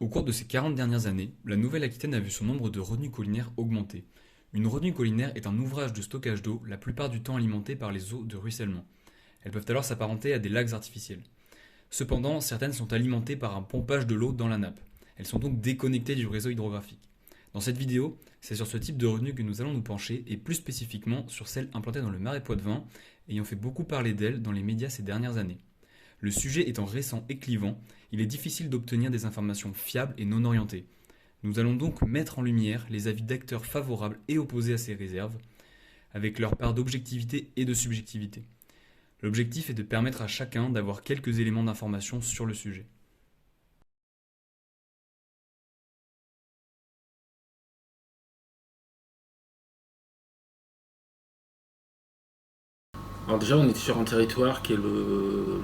Au cours de ces 40 dernières années, la Nouvelle-Aquitaine a vu son nombre de retenues collinaires augmenter. Une retenue collinaire est un ouvrage de stockage d'eau, la plupart du temps alimenté par les eaux de ruissellement. Elles peuvent alors s'apparenter à des lacs artificiels. Cependant, certaines sont alimentées par un pompage de l'eau dans la nappe. Elles sont donc déconnectées du réseau hydrographique. Dans cette vidéo, c'est sur ce type de retenue que nous allons nous pencher, et plus spécifiquement sur celle implantée dans le Marais Poitevin, ayant fait beaucoup parler d'elle dans les médias ces dernières années. Le sujet étant récent et clivant, il est difficile d'obtenir des informations fiables et non orientées. Nous allons donc mettre en lumière les avis d'acteurs favorables et opposés à ces réserves, avec leur part d'objectivité et de subjectivité. L'objectif est de permettre à chacun d'avoir quelques éléments d'information sur le sujet. Alors déjà, on est sur un territoire qui est le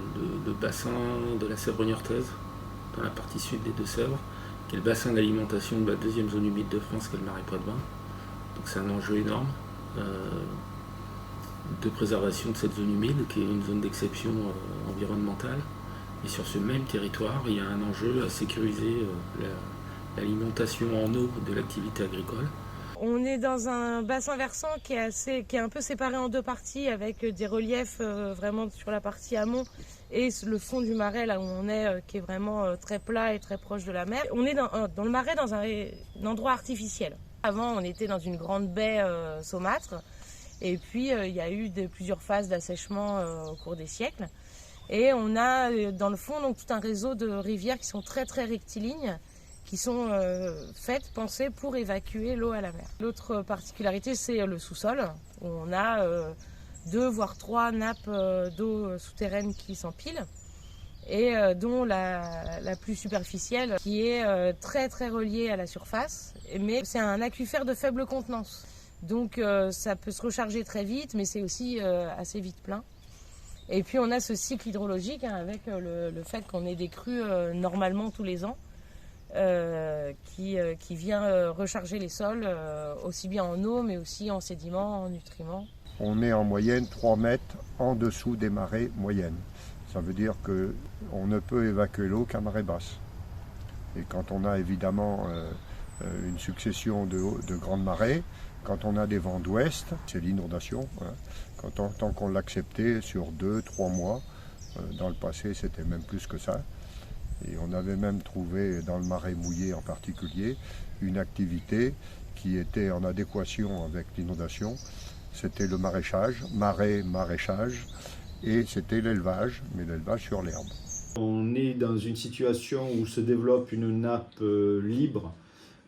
bassin de la Sèvre niortaise, dans la partie sud des Deux-Sèvres, qui est le bassin d'alimentation de la deuxième zone humide de France, qui est le Marais Poitevin. Donc c'est un enjeu énorme de préservation de cette zone humide, qui est une zone d'exception environnementale. Et sur ce même territoire, il y a un enjeu à sécuriser l'alimentation en eau de l'activité agricole. On est dans un bassin versant qui est un peu séparé en deux parties avec des reliefs vraiment sur la partie amont et le fond du marais là où on est qui est vraiment très plat et très proche de la mer. On est dans le marais dans un endroit artificiel. Avant on était dans une grande baie saumâtre et puis il y a eu plusieurs phases d'assèchement au cours des siècles. Et on a dans le fond donc tout un réseau de rivières qui sont très très rectilignes, qui sont faites, pensées pour évacuer l'eau à la mer. L'autre particularité, c'est le sous-sol, où on a 2 voire 3 nappes d'eau souterraine qui s'empilent, et dont la plus superficielle, qui est très très reliée à la surface, mais c'est un aquifère de faible contenance. Donc ça peut se recharger très vite, mais c'est aussi assez vite plein. Et puis on a ce cycle hydrologique avec le fait qu'on ait des crues normalement tous les ans, qui vient recharger les sols, aussi bien en eau, mais aussi en sédiments, en nutriments. On est en moyenne 3 mètres en dessous des marées moyennes. Ça veut dire qu'on ne peut évacuer l'eau qu'à marée basse. Et quand on a évidemment une succession de grandes marées, quand on a des vents d'ouest, c'est l'inondation. Tant qu'on l'acceptait sur 2-3 mois, dans le passé c'était même plus que ça. Et on avait même trouvé dans le marais mouillé en particulier une activité qui était en adéquation avec l'inondation. C'était le maraîchage, maraîchage, et c'était l'élevage, mais l'élevage sur l'herbe. On est dans une situation où se développe une nappe libre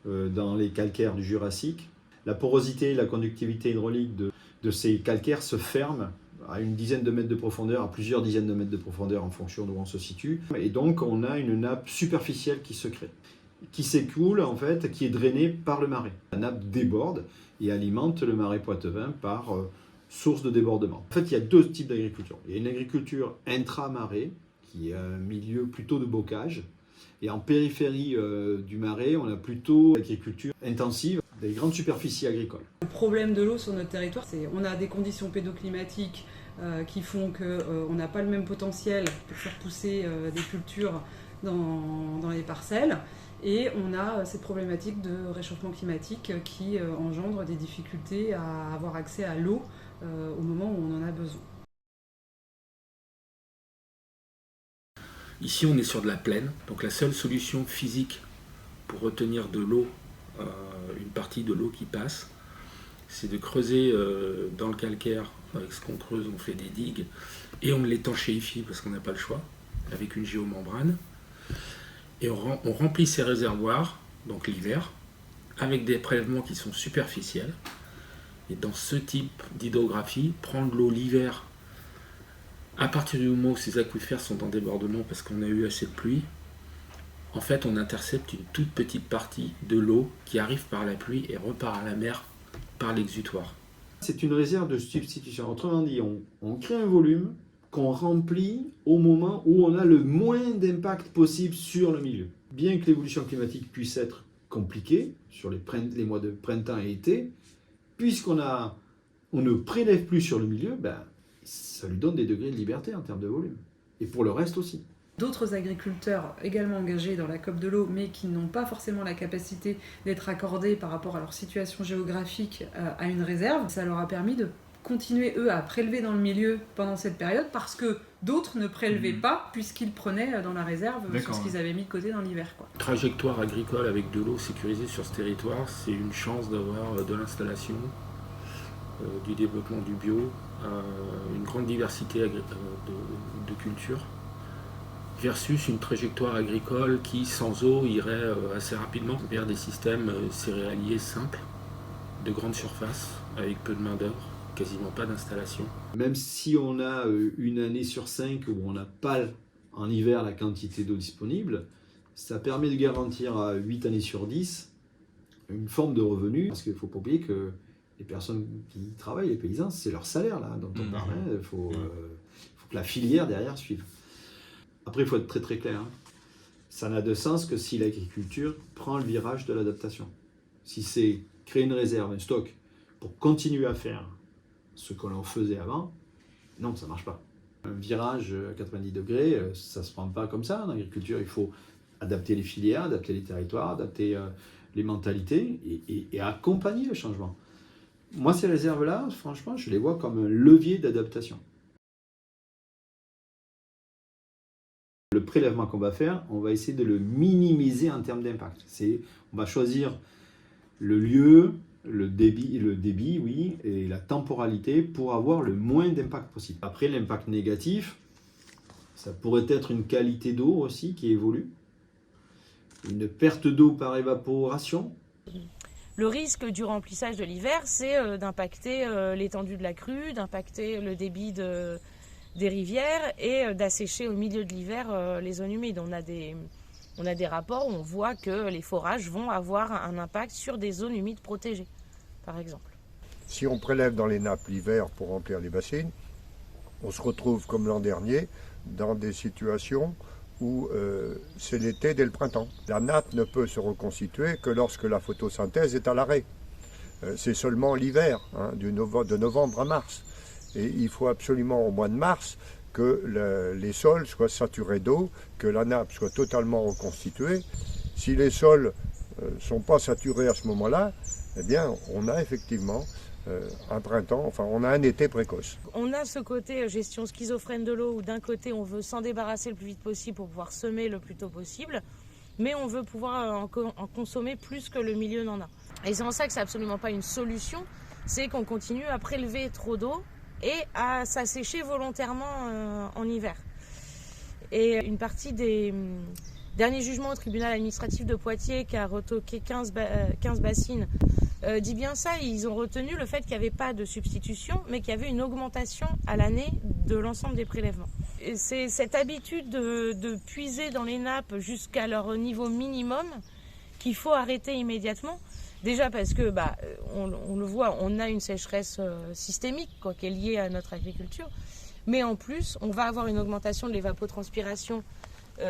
dans les calcaires du Jurassique. La porosité et la conductivité hydraulique de ces calcaires se ferment à une dizaine de mètres de profondeur, à plusieurs dizaines de mètres de profondeur en fonction d'où on se situe. Et donc on a une nappe superficielle qui se crée, qui s'écoule en fait, qui est drainée par le marais. La nappe déborde et alimente le Marais Poitevin par source de débordement. En fait, il y a 2 types d'agriculture. Il y a une agriculture intra-marais, qui est un milieu plutôt de bocage. Et en périphérie du marais, on a plutôt l'agriculture intensive, des grandes superficies agricoles. Le problème de l'eau sur notre territoire, c'est qu'on a des conditions pédoclimatiques qui font qu'on n'a pas le même potentiel pour faire pousser des cultures dans les parcelles. Et on a cette problématique de réchauffement climatique qui engendre des difficultés à avoir accès à l'eau au moment où on en a besoin. Ici, on est sur de la plaine, donc la seule solution physique pour retenir de l'eau, une partie de l'eau qui passe, c'est de creuser dans le calcaire. Avec ce qu'on creuse, on fait des digues et on l'étanchéifie parce qu'on n'a pas le choix, avec une géomembrane. Et on remplit ces réservoirs, donc l'hiver, avec des prélèvements qui sont superficiels. Et dans ce type d'hydrographie, prendre l'eau l'hiver, à partir du moment où ces aquifères sont en débordement parce qu'on a eu assez de pluie, en fait on intercepte une toute petite partie de l'eau qui arrive par la pluie et repart à la mer par l'exutoire. C'est une réserve de substitution. Autrement dit, on crée un volume qu'on remplit au moment où on a le moins d'impact possible sur le milieu. Bien que l'évolution climatique puisse être compliquée sur les mois de printemps et été, puisqu'on ne prélève plus sur le milieu, ça lui donne des degrés de liberté en termes de volume. Et pour le reste aussi. D'autres agriculteurs également engagés dans la COP de l'eau, mais qui n'ont pas forcément la capacité d'être accordés par rapport à leur situation géographique à une réserve, ça leur a permis de continuer, eux, à prélever dans le milieu pendant cette période, parce que d'autres ne prélevaient pas, puisqu'ils prenaient dans la réserve sur ce qu'ils avaient mis de côté dans l'hiver, quoi. Trajectoire agricole avec de l'eau sécurisée sur ce territoire, c'est une chance d'avoir de l'installation, du développement du bio, une grande diversité de cultures, versus une trajectoire agricole qui, sans eau, irait assez rapidement vers des systèmes céréaliers simples, de grande surface, avec peu de main-d'œuvre, quasiment pas d'installation. Même si on a une année sur 5 où on n'a pas en hiver la quantité d'eau disponible, ça permet de garantir à 8 années sur 10 une forme de revenu, parce qu'il ne faut pas oublier que les personnes qui travaillent, les paysans, c'est leur salaire là, dont on parle. Il faut que la filière derrière suive. Après, il faut être très très clair. Ça n'a de sens que si l'agriculture prend le virage de l'adaptation. Si c'est créer une réserve, un stock, pour continuer à faire ce que l'on faisait avant, non, ça ne marche pas. Un virage à 90 degrés, ça ne se prend pas comme ça. En agriculture, il faut adapter les filières, adapter les territoires, adapter les mentalités et accompagner le changement. Moi, ces réserves-là, franchement, je les vois comme un levier d'adaptation. Le prélèvement qu'on va faire, on va essayer de le minimiser en termes d'impact. On va choisir le lieu, le débit, oui, et la temporalité pour avoir le moins d'impact possible. Après, l'impact négatif, ça pourrait être une qualité d'eau aussi qui évolue, une perte d'eau par évaporation. Le risque du remplissage de l'hiver, c'est d'impacter l'étendue de la crue, d'impacter le débit des rivières et d'assécher au milieu de l'hiver les zones humides. On a des rapports où on voit que les forages vont avoir un impact sur des zones humides protégées, par exemple. Si on prélève dans les nappes l'hiver pour remplir les bassines, on se retrouve comme l'an dernier dans des situations où c'est l'été dès le printemps. La nappe ne peut se reconstituer que lorsque la photosynthèse est à l'arrêt. C'est seulement l'hiver, de novembre à mars. Et il faut absolument au mois de mars que les sols soient saturés d'eau, que la nappe soit totalement reconstituée. Si les sols ne sont pas saturés à ce moment-là, eh bien on a effectivement un printemps, enfin on a un été précoce. On a ce côté gestion schizophrène de l'eau où d'un côté on veut s'en débarrasser le plus vite possible pour pouvoir semer le plus tôt possible, mais on veut pouvoir en consommer plus que le milieu n'en a. Et c'est en ça que c'est absolument pas une solution, c'est qu'on continue à prélever trop d'eau et à s'assécher volontairement en hiver. Et une partie des derniers jugements au tribunal administratif de Poitiers qui a retoqué 15 bassines dit bien ça. Ils ont retenu le fait qu'il n'y avait pas de substitution, mais qu'il y avait une augmentation à l'année de l'ensemble des prélèvements. Et c'est cette habitude de puiser dans les nappes jusqu'à leur niveau minimum qu'il faut arrêter immédiatement. Déjà parce que, on le voit, on a une sécheresse systémique qui est liée à notre agriculture. Mais en plus, on va avoir une augmentation de l'évapotranspiration,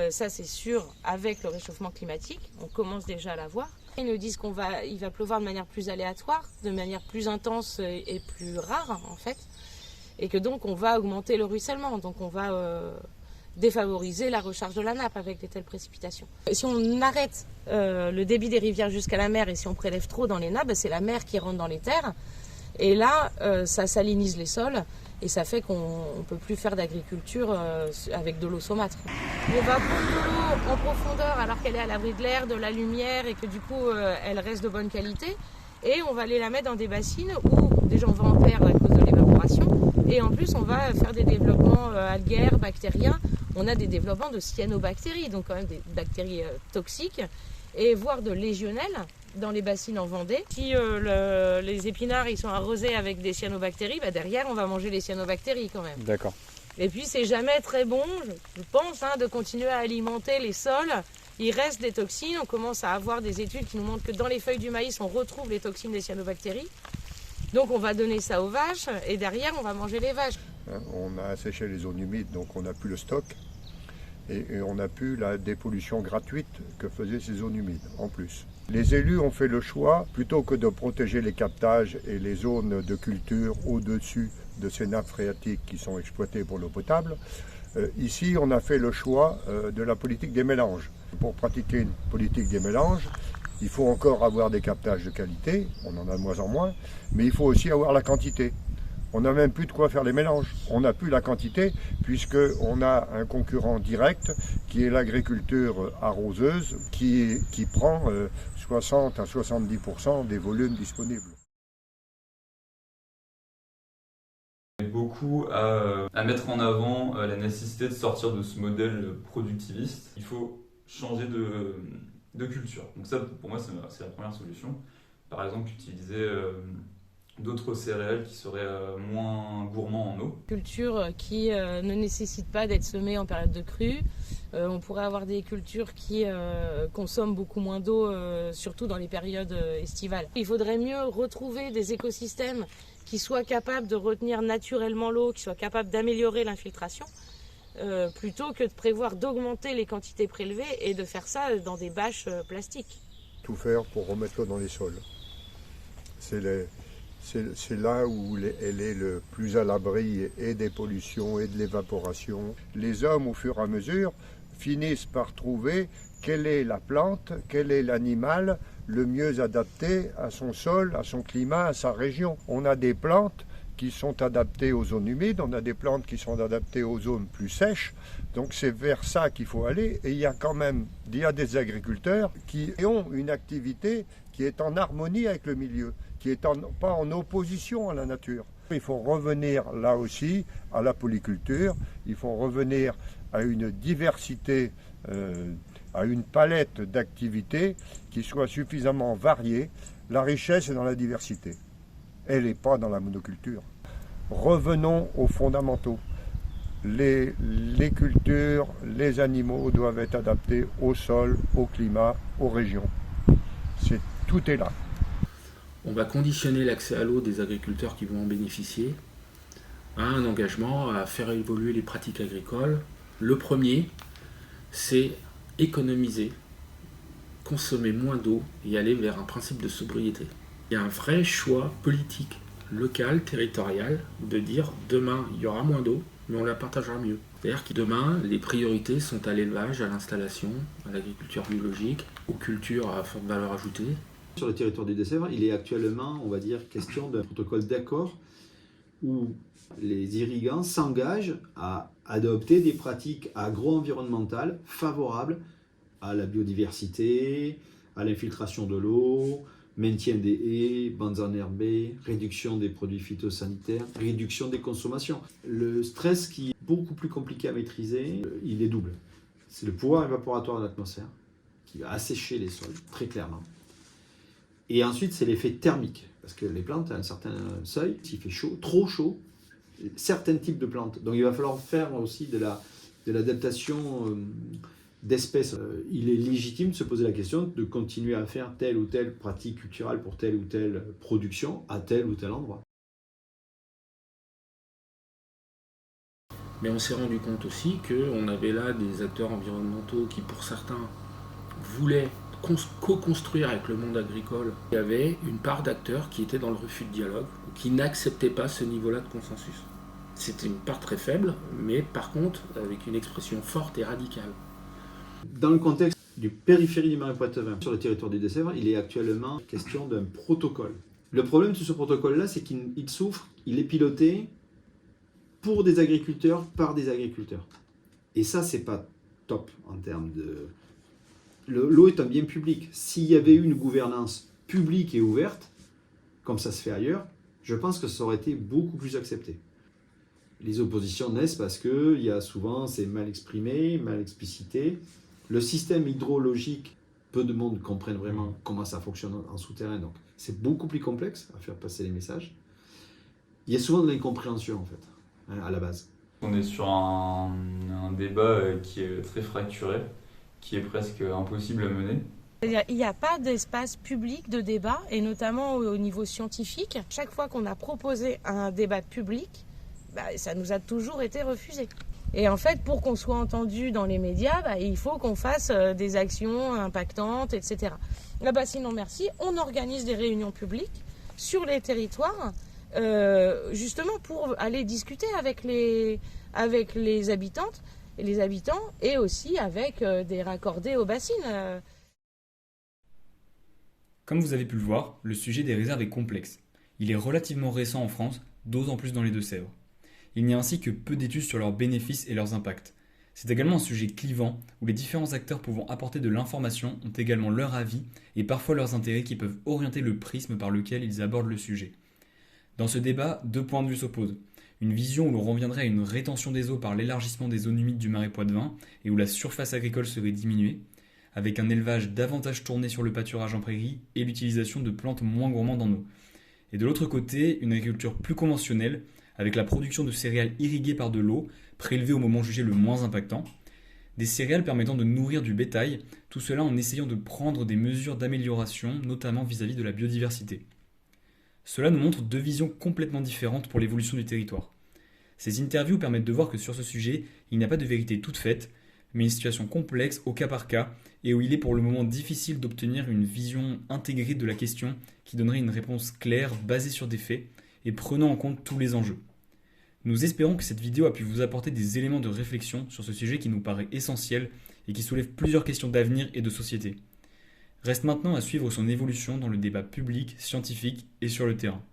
ça c'est sûr, avec le réchauffement climatique. On commence déjà à la voir. Ils nous disent qu'il va pleuvoir de manière plus aléatoire, de manière plus intense et plus rare en fait. Et que donc on va augmenter le ruissellement, donc on va défavoriser la recharge de la nappe avec de telles précipitations. Si on arrête le débit des rivières jusqu'à la mer et si on prélève trop dans les nappes, c'est la mer qui rentre dans les terres. Et là, ça salinise les sols et ça fait qu'on ne peut plus faire d'agriculture avec de l'eau saumâtre. On va prendre de l'eau en profondeur alors qu'elle est à l'abri de l'air, de la lumière et que du coup elle reste de bonne qualité. Et on va aller la mettre dans des bassines où déjà on va en perdre à cause de l'évaporation. Et en plus on va faire des développements algaires, bactériens. On a des développements de cyanobactéries, donc quand même des bactéries toxiques, et voire de légionnelles dans les bassines en Vendée. Si les épinards ils sont arrosés avec des cyanobactéries, derrière on va manger les cyanobactéries quand même. D'accord. Et puis c'est jamais très bon, je pense, de continuer à alimenter les sols. Il reste des toxines, on commence à avoir des études qui nous montrent que dans les feuilles du maïs on retrouve les toxines des cyanobactéries. Donc on va donner ça aux vaches et derrière on va manger les vaches. On a asséché les zones humides, donc on n'a plus le stock et on n'a plus la dépollution gratuite que faisaient ces zones humides en plus. Les élus ont fait le choix, plutôt que de protéger les captages et les zones de culture au-dessus de ces nappes phréatiques qui sont exploitées pour l'eau potable, Ici, on a fait le choix de la politique des mélanges. Pour pratiquer une politique des mélanges, il faut encore avoir des captages de qualité, on en a de moins en moins, mais il faut aussi avoir la quantité. On n'a même plus de quoi faire les mélanges. On n'a plus la quantité puisqu'on a un concurrent direct qui est l'agriculture arroseuse qui prend 60 à 70% des volumes disponibles. Beaucoup à mettre en avant la nécessité de sortir de ce modèle productiviste. Il faut changer de culture. Donc ça, pour moi, c'est la première solution. Par exemple, utiliser d'autres céréales qui seraient moins gourmands en eau. Culture qui ne nécessite pas d'être semée en période de crue. On pourrait avoir des cultures qui consomment beaucoup moins d'eau, surtout dans les périodes estivales. Il faudrait mieux retrouver des écosystèmes qui soient capables de retenir naturellement l'eau, qui soient capables d'améliorer l'infiltration, plutôt que de prévoir d'augmenter les quantités prélevées et de faire ça dans des bâches plastiques. Tout faire pour remettre l'eau dans les sols. C'est là où elle est le plus à l'abri et des pollutions et de l'évaporation. Les hommes, au fur et à mesure, finissent par trouver quelle est la plante, quel est l'animal le mieux adapté à son sol, à son climat, à sa région. On a des plantes qui sont adaptées aux zones humides, on a des plantes qui sont adaptées aux zones plus sèches. Donc c'est vers ça qu'il faut aller. Et il y a des agriculteurs qui ont une activité qui est en harmonie avec le milieu, qui n'est pas en opposition à la nature. Il faut revenir là aussi à la polyculture, il faut revenir à une diversité, à une palette d'activités qui soit suffisamment variée. La richesse est dans la diversité, elle n'est pas dans la monoculture. Revenons aux fondamentaux. Les cultures, les animaux doivent être adaptés au sol, au climat, aux régions. Tout est là. On va conditionner l'accès à l'eau des agriculteurs qui vont en bénéficier à un engagement à faire évoluer les pratiques agricoles. Le premier, c'est économiser, consommer moins d'eau et aller vers un principe de sobriété. Il y a un vrai choix politique, local, territorial, de dire demain il y aura moins d'eau, mais on la partagera mieux. C'est-à-dire que demain, les priorités sont à l'élevage, à l'installation, à l'agriculture biologique, aux cultures à forte valeur ajoutée. Sur le territoire des Deux-Sèvres, il est actuellement, on va dire, question d'un protocole d'accord où les irrigants s'engagent à adopter des pratiques agro-environnementales favorables à la biodiversité, à l'infiltration de l'eau, maintien des haies, bandes enherbées, réduction des produits phytosanitaires, réduction des consommations. Le stress qui est beaucoup plus compliqué à maîtriser, il est double. C'est le pouvoir évaporatoire de l'atmosphère qui va assécher les sols, très clairement. Et ensuite, c'est l'effet thermique, parce que les plantes, à un certain seuil, s'il fait chaud, trop chaud, certains types de plantes. Donc il va falloir faire aussi de l'adaptation d'espèces. Il est légitime de se poser la question de continuer à faire telle ou telle pratique culturelle pour telle ou telle production à tel ou tel endroit. Mais on s'est rendu compte aussi qu'on avait là des acteurs environnementaux qui, pour certains, voulaient co-construire avec le monde agricole. Il y avait une part d'acteurs qui étaient dans le refus de dialogue, qui n'acceptaient pas ce niveau-là de consensus. C'était une part très faible, mais par contre, avec une expression forte et radicale. Dans le contexte du périphérie du Marais Poitevin, sur le territoire des Deux-Sèvres, il est actuellement question d'un protocole. Le problème de ce protocole-là, c'est qu'il souffre, il est piloté pour des agriculteurs, par des agriculteurs. Et ça, c'est pas top en termes de... L'eau est un bien public. S'il y avait eu une gouvernance publique et ouverte, comme ça se fait ailleurs, je pense que ça aurait été beaucoup plus accepté. Les oppositions naissent parce que il y a souvent, c'est mal exprimé, mal explicité. Le système hydrologique, peu de monde comprennent vraiment comment ça fonctionne en souterrain, donc c'est beaucoup plus complexe à faire passer les messages. Il y a souvent de l'incompréhension en fait, à la base. On est sur un débat qui est très fracturé, qui est presque impossible à mener. Il n'y a pas d'espace public de débat, et notamment au niveau scientifique. Chaque fois qu'on a proposé un débat public, ça nous a toujours été refusé. Et en fait, pour qu'on soit entendu dans les médias, il faut qu'on fasse des actions impactantes, etc. Sinon, merci, on organise des réunions publiques sur les territoires justement pour aller discuter avec les habitantes et les habitants, et aussi avec des raccordés aux bassines. Comme vous avez pu le voir, le sujet des réserves est complexe. Il est relativement récent en France, d'autant plus dans les Deux-Sèvres. Il n'y a ainsi que peu d'études sur leurs bénéfices et leurs impacts. C'est également un sujet clivant où les différents acteurs pouvant apporter de l'information ont également leur avis et parfois leurs intérêts qui peuvent orienter le prisme par lequel ils abordent le sujet. Dans ce débat, deux points de vue s'opposent. Une vision où l'on reviendrait à une rétention des eaux par l'élargissement des zones humides du marais Poitevin et où la surface agricole serait diminuée, avec un élevage davantage tourné sur le pâturage en prairie et l'utilisation de plantes moins gourmandes en eau. Et de l'autre côté, une agriculture plus conventionnelle, avec la production de céréales irriguées par de l'eau, prélevée au moment jugé le moins impactant, des céréales permettant de nourrir du bétail, tout cela en essayant de prendre des mesures d'amélioration, notamment vis-à-vis de la biodiversité. Cela nous montre deux visions complètement différentes pour l'évolution du territoire. Ces interviews permettent de voir que sur ce sujet, il n'y a pas de vérité toute faite, mais une situation complexe au cas par cas, et où il est pour le moment difficile d'obtenir une vision intégrée de la question qui donnerait une réponse claire, basée sur des faits, et prenant en compte tous les enjeux. Nous espérons que cette vidéo a pu vous apporter des éléments de réflexion sur ce sujet qui nous paraît essentiel et qui soulève plusieurs questions d'avenir et de société. Reste maintenant à suivre son évolution dans le débat public, scientifique et sur le terrain.